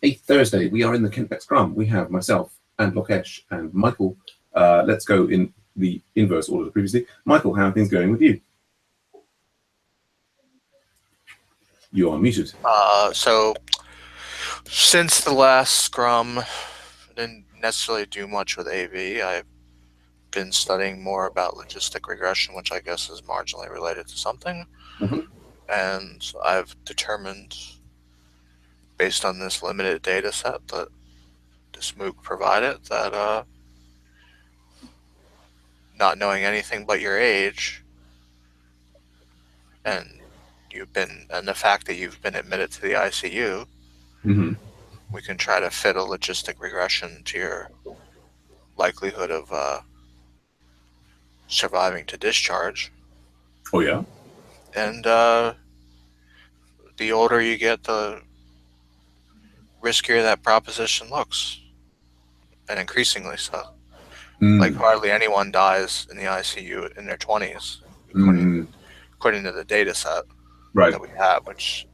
a Thursday. We are in the Beck Scrum. We have myself and Lokesh and Michael. Let's go in the inverse order previously. Michael, how are things going with you? You are muted. So since the last Scrum, I didn't necessarily do much with AV. I've been studying more about logistic regression, which I guess is marginally related to something. Mm-hmm. And I've determined, based on this limited data set that this MOOC provided, that not knowing anything but your age and the fact that you've been admitted to the ICU, Mm-hmm. we can try to fit a logistic regression to your likelihood of surviving to discharge. Oh, yeah? And the older you get, the riskier that proposition looks, and increasingly so. Like hardly anyone dies in the ICU in their 20s, according to the data set that we have, which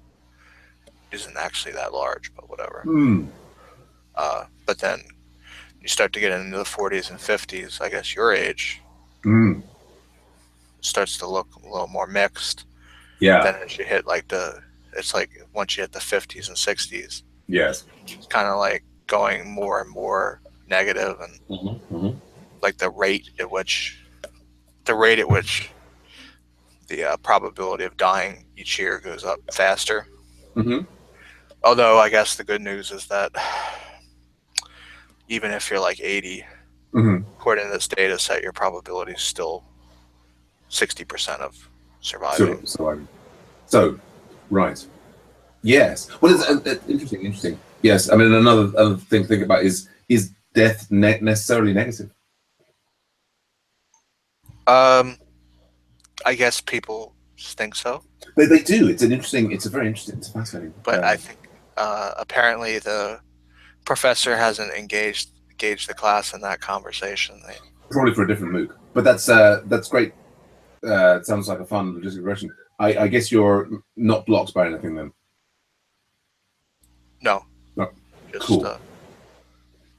isn't actually that large, but whatever. But then you start to get into the 40s and 50s, I guess your age, starts to look a little more mixed. Yeah. Then as you hit it's like once you hit the 50s and 60s, yes, it's kind of like going more and more negative, and like the rate at which the probability of dying each year goes up faster. Although I guess the good news is that even if you're like 80, according to this data set, your probability is still 60% of surviving. So, right. Yes. Well, it's interesting. Yes. I mean, another thing to think about is death necessarily negative? I guess people think so. They do. It's it's fascinating. But I think apparently the professor hasn't engaged the class in that conversation. Probably for a different MOOC. But that's great. It sounds like a fun logistic regression. I guess you're not blocked by anything then. No. Just, cool.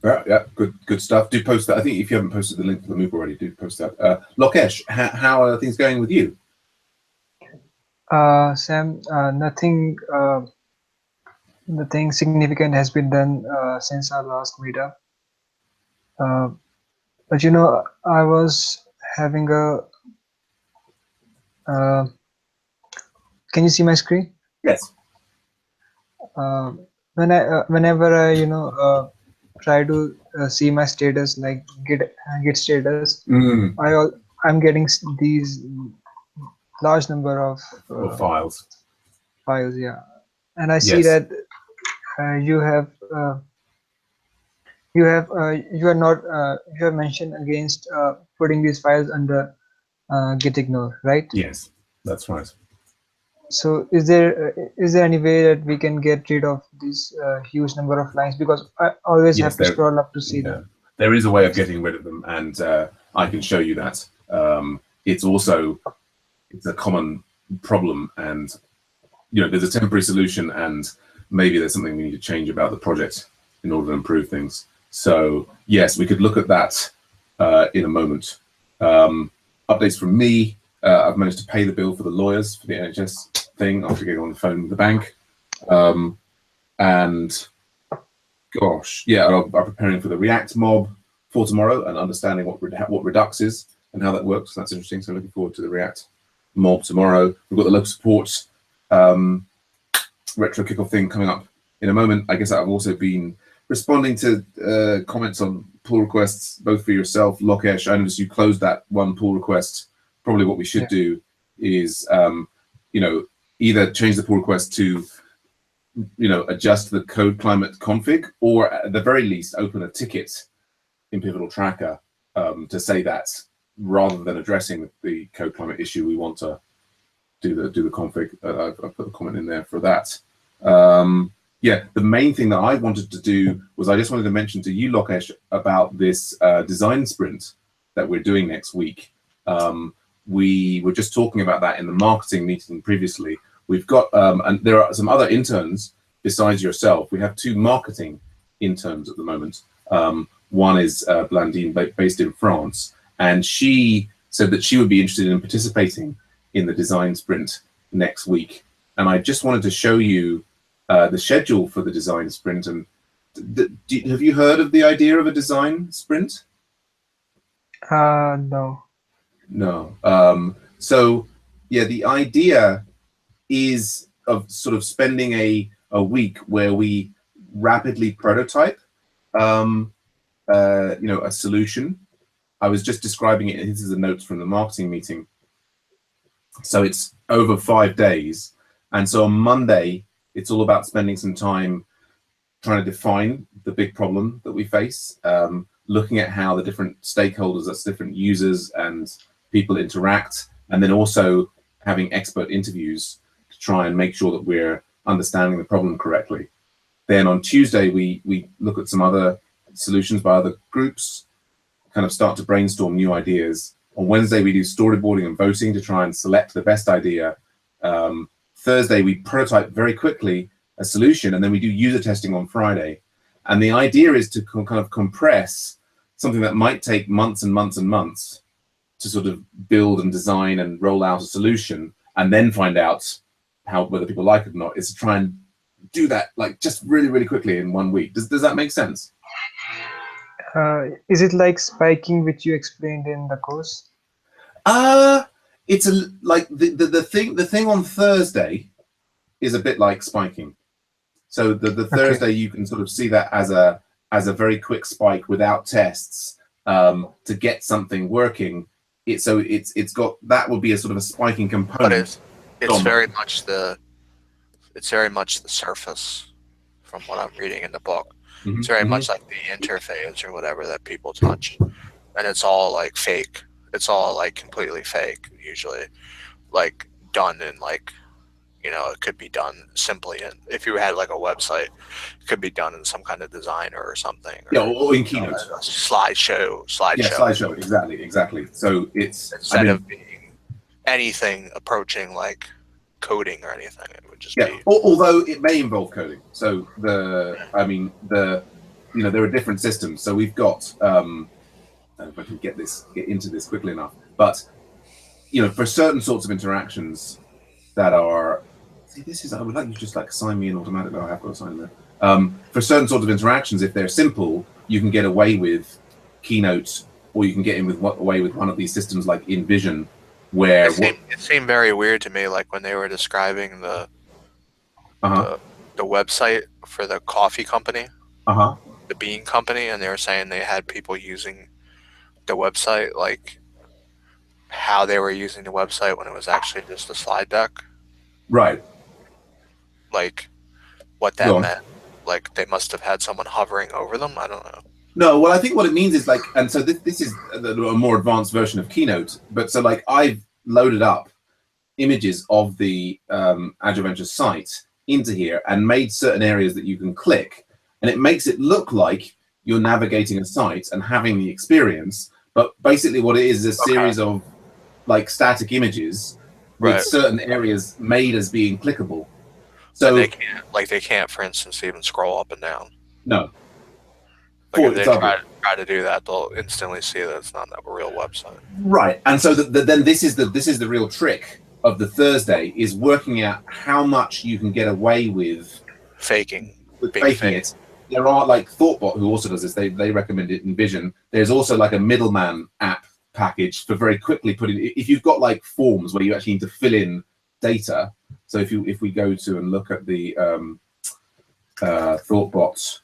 Yeah, good stuff. Do post that. I think if you haven't posted the link to the MOOC already, do post that. Lokesh, how are things going with you? Sam, nothing significant has been done since our last meetup. But you know, I was having a. Can you see my screen? Yes. Whenever I try to see my status, like git status, I'm getting these large number of files. Yeah, and I see that you have mentioned against putting these files under git ignore, right? Yes, that's right. So is there any way that we can get rid of this huge number of lines, because I always have to scroll up to see them? There is a way of getting rid of them, and I can show you that. It's a common problem, and there's a temporary solution, and maybe there's something we need to change about the project in order to improve things. So yes, we could look at that in a moment. Updates from me. I've managed to pay the bill for the lawyers for the NHS thing after getting on the phone with the bank. And gosh, yeah, I'm preparing for the React mob for tomorrow and understanding what Redux is and how that works. That's interesting. So looking forward to the React mob tomorrow. We've got the local support retro kickoff thing coming up in a moment. I guess I've also been responding to comments on pull requests, both for yourself, Lokesh. I noticed you closed that one pull request. Probably what we should do is, either change the pull request to, adjust the code climate config, or at the very least open a ticket in Pivotal Tracker to say that rather than addressing the code climate issue, we want to do the config. I've put a comment in there for that. Yeah, the main thing that I wanted to do was I just wanted to mention to you, Lokesh, about this design sprint that we're doing next week. We were just talking about that in the marketing meeting previously. We've got, and there are some other interns besides yourself, we have 2 marketing interns at the moment. One is Blandine, based in France, and she said that she would be interested in participating in the design sprint next week. And I just wanted to show you the schedule for the design sprint. And have you heard of the idea of a design sprint? No. No. So yeah, the idea is of sort of spending a week where we rapidly prototype a solution. I was just describing it. This is the notes from the marketing meeting. So it's over 5 days. And so on Monday, it's all about spending some time trying to define the big problem that we face, looking at how the different stakeholders, that's different users and people interact, and then also having expert interviews to try and make sure that we're understanding the problem correctly. Then on Tuesday, we look at some other solutions by other groups, kind of start to brainstorm new ideas. On Wednesday, we do storyboarding and voting to try and select the best idea. Thursday, we prototype very quickly a solution, and then we do user testing on Friday. And the idea is to kind of compress something that might take months and months and months to sort of build and design and roll out a solution, and then find out whether people like it or not, is to try and do that like just really, really quickly in 1 week. Does that make sense? Is it like spiking, which you explained in the course? It's like the thing on Thursday is a bit like spiking. So the Thursday, you can sort of see that as a very quick spike without tests to get something working. It's got, that would be a sort of a spiking component. But it's very much the surface from what I'm reading in the book. It's very much like the interface or whatever that people touch, and it's all like fake. It's all like completely fake, usually, like done in like, it could be done simply in, if you had like a website, it could be done in some kind of designer or something. Or in Keynote. Slideshow. Yeah, slideshow, exactly. So it's, instead of being anything approaching like coding or anything, it would just be. Although it may involve coding. So there are different systems. So we've got, I don't know if I can get into this quickly enough, but for certain sorts of interactions that are, I would like you to just like sign me in automatically. I have got to sign there. For certain sorts of interactions, if they're simple, you can get away with Keynote, or you can get away with one of these systems like InVision, where it seemed very weird to me, like when they were describing the website for the coffee company, the bean company, and they were saying they had people using the website, like how they were using the website when it was actually just a slide deck. Right. Like what that meant. Like they must have had someone hovering over them. I don't know. No, well, I think what it means is like, and so this is a more advanced version of Keynote, but so like I've loaded up images of the Agile Ventures site into here and made certain areas that you can click, and it makes it look like you're navigating a site and having the experience, but basically what it is a series of like static images with certain areas made as being clickable. So they can't, for instance, even scroll up and down. No. Like if they try to do that, they'll instantly see that it's not a real website. Right, and so then this is the real trick of the Thursday, is working out how much you can get away with faking it. There are like Thoughtbot, who also does this. They recommend it in Vision. There's also like a middleman app package for very quickly putting. If you've got like forms where you actually need to fill in data. So if we go to and look at the Thoughtbot.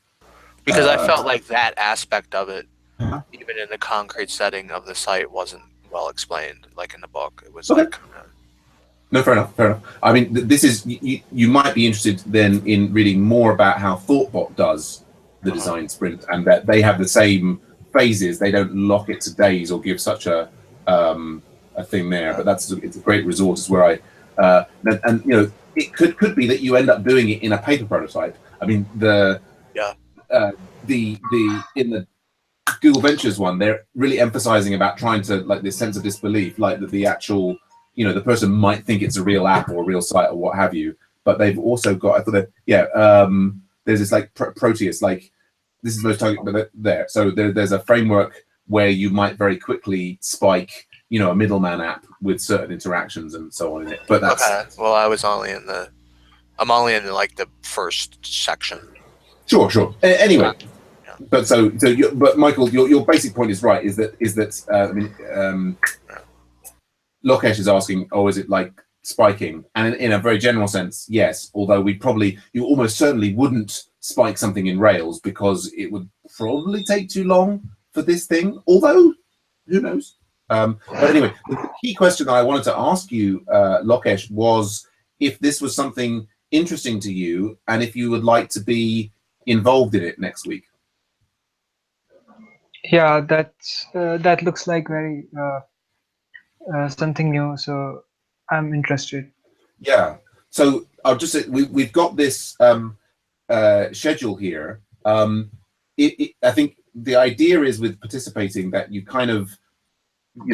Because I felt like that aspect of it, even in the concrete setting of the site, wasn't well explained. Like in the book, it was like. No, fair enough. I mean, this is you might be interested then in reading more about how Thoughtbot does the design sprint, and that they have the same phases. They don't lock it to days or give such a thing there. But it's a great resource. Is where it could be that you end up doing it in a paper prototype. I mean in the Google Ventures one, they're really emphasizing about trying to like this sense of disbelief, like that the actual, the person might think it's a real app or a real site or what have you, but they've also got, I thought that, there's this like Proteus, like this is most target, but there. So there's a framework where you might very quickly spike, a middleman app with certain interactions and so on in it. But that's okay. Well, I'm only in like the first section. Sure. Anyway, Yeah. but but Michael, your basic point is right. Is that Lokesh is asking, is it like spiking? And in a very general sense, yes. Although you almost certainly wouldn't spike something in Rails because it would probably take too long for this thing. Although, who knows? But anyway, the key question that I wanted to ask you, Lokesh, was if this was something interesting to you and if you would like to be involved in it next week. Yeah, that looks like very something new. So I'm interested. Yeah. So I'll just say we've got this schedule here. I think the idea is with participating that you kind of,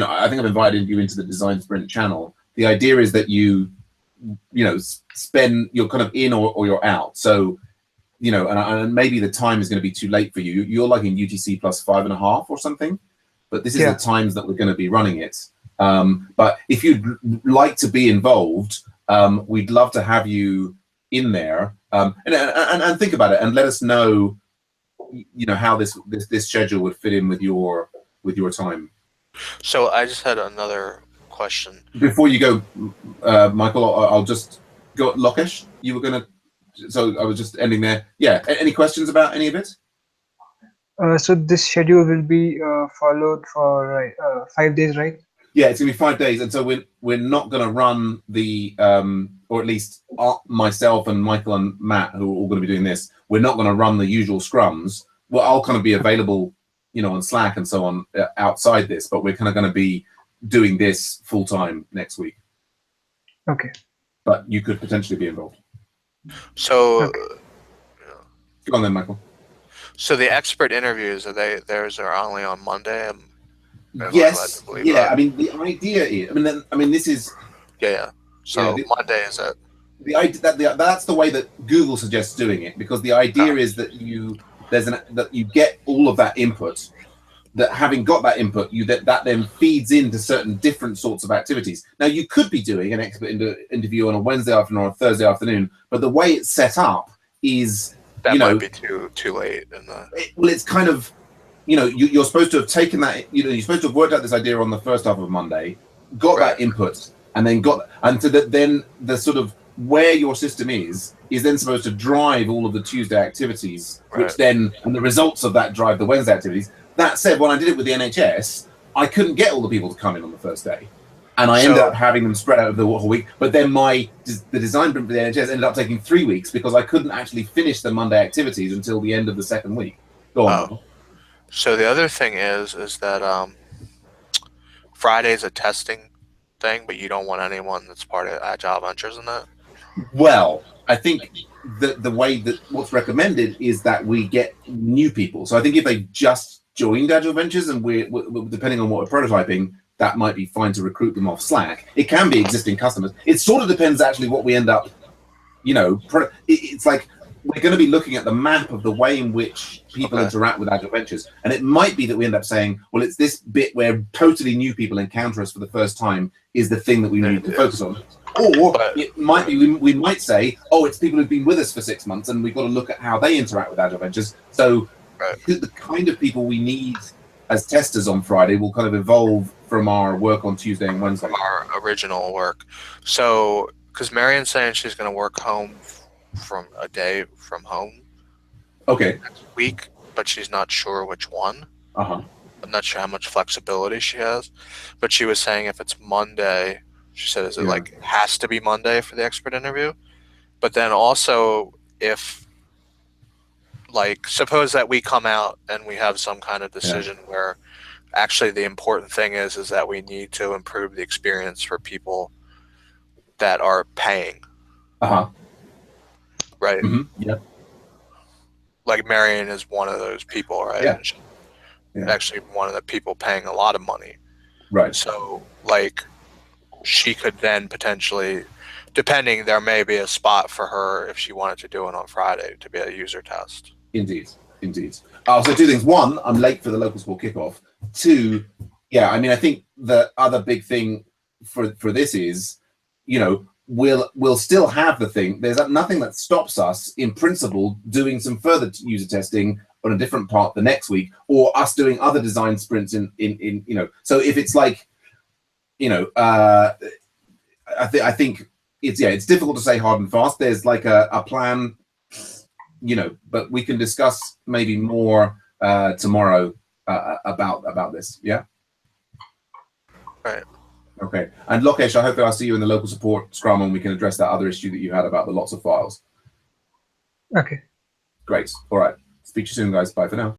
I think I've invited you into the Design Sprint channel. The idea is that you you're kind of in or you're out. So, and maybe the time is going to be too late for you. You're like in UTC plus 5.5 or something, but this is the times that we're going to be running it. But if you'd like to be involved, we'd love to have you in there and think about it and let us know, how this schedule would fit in with your time. So I just had another question. Before you go, Michael, I'll just go. Lokesh, you were going to. So I was just ending there. Yeah. Any questions about any of it? So this schedule will be followed for 5 days, right? Yeah, it's gonna be 5 days, and so we're not gonna run the or at least myself and Michael and Matt, who are all gonna be doing this. We're not gonna run the usual scrums. Well, I'll kind of be available, on Slack and so on outside this, but we're kind of gonna be doing this full time next week. Okay. But you could potentially be involved. So, Go on then, Michael. So the expert interviews theirs are only on Monday. Yes. Yeah. I mean, the idea is. This is. Yeah. So Monday is it? The idea that's the way that Google suggests doing it, because the idea is that you get all of that input. That having got that input, that then feeds into certain different sorts of activities. Now, you could be doing an expert interview on a Wednesday afternoon or a Thursday afternoon, but the way it's set up is that might be too late. It's kind of, you're supposed to have taken that. You're supposed to have worked out this idea on the first half of Monday, got that input, and then then the sort of where your system is then supposed to drive all of the Tuesday activities, which then and the results of that drive the Wednesday activities. That said, when I did it with the NHS, I couldn't get all the people to come in on the first day, and I ended up having them spread out over the whole week. But then the design sprint for the NHS ended up taking 3 weeks because I couldn't actually finish the Monday activities until the end of the second week. Go on. So the other thing is that Friday's a testing thing, but you don't want anyone that's part of Agile Ventures in that? Well, I think the way that what's recommended is that we get new people. So I think if they just joined Agile Ventures and we're depending on what we're prototyping, that might be fine to recruit them off Slack. It can be existing customers. It sort of depends actually what we end up, it's like we're going to be looking at the map of the way in which people interact with Agile Ventures. And it might be that we end up saying, well, it's this bit where totally new people encounter us for the first time is the thing that we need to focus on. Or it might be, we might say, it's people who've been with us for 6 months and we've got to look at how they interact with Agile Ventures. So the kind of people we need as testers on Friday will kind of evolve from our work on Tuesday and Wednesday. Our original work. So, because Marion's saying she's going to work home from a day from home. Next week, but she's not sure which one. I'm not sure how much flexibility she has, but she was saying if it's Monday, she said, it has to be Monday for the expert interview? But then also if suppose that we come out and we have some kind of decision where actually the important thing is that we need to improve the experience for people that are paying. Right? Like Marion is one of those people, right? Actually one of the people paying a lot of money. Right. So she could then potentially depending, there may be a spot for her if she wanted to do it on Friday to be a user test. Indeed. So 2 things. 1, I'm late for the local sport kickoff. 2, yeah, I mean, I think the other big thing for this is, we'll still have the thing. There's nothing that stops us, in principle, doing some further user testing on a different part the next week, or us doing other design sprints in. So if it's like, I think it's difficult to say hard and fast. There's like a plan, but we can discuss maybe more tomorrow about this. Yeah. Right. Okay. And Lokesh, I hope that I'll see you in the local support Scrum and we can address that other issue that you had about the lots of files. Okay. Great. All right. Speak to you soon, guys. Bye for now.